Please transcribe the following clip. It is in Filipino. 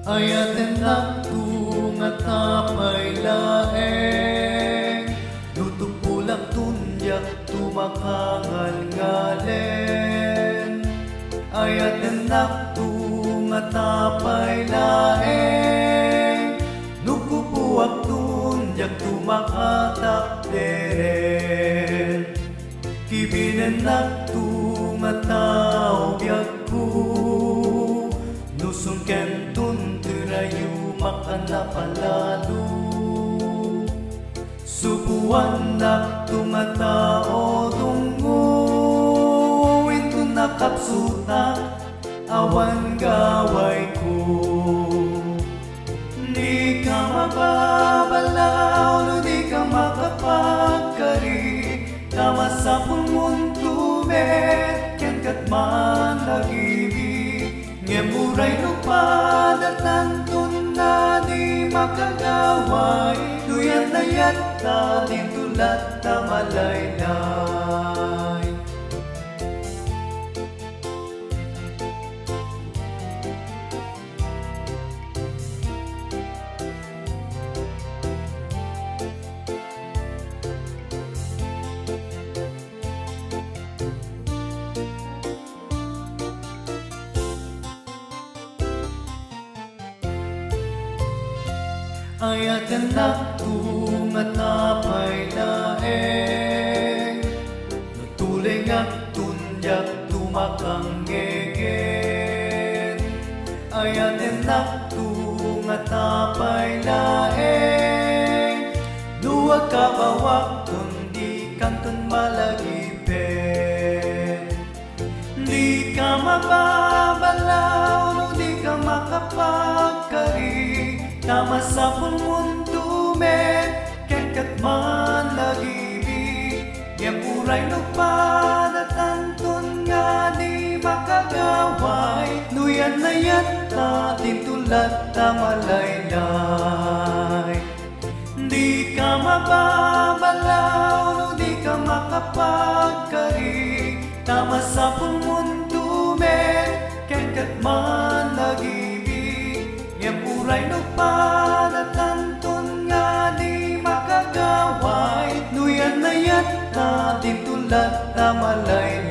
Ayaten nagtungat na may laeng Nutupulak tunyak tumakangal ngalen Ayaten nagtungat na may laeng Nukupuak tunyak tumakatak deren Kibinen nagtungat na ubyak ko Nusun kentun terayu makana palalo Subuan nak tumata o tungo Itu nakapsuta awan gaway ko Di ka mababalaw no di ka makapagkari Tama sa pumunto met Ken katman nag-ibig Ngemuray lupadatan na di makagaway Duyan na yata di tulat na malaylay Ayaten nagtungat na may laeng Nutuleng at tunyak tumakang ngegen Ayaten nagtungat na may laeng Luwag ka bawak kundi kanton malagipen Di ka mababalaw no di ka makapagkari Tama sa pumunto met Ken katman nag-ibig Yang uray nagpadatan nga di makagaway Nuyan na yata din tulat na malaylay Di ka mababalaw no di ka makapagkari Tama sa pumunto met Ken katman nag-ibig Yang uray nagpadatan nga di makagaway Nuyan na yata din tulat na malaylay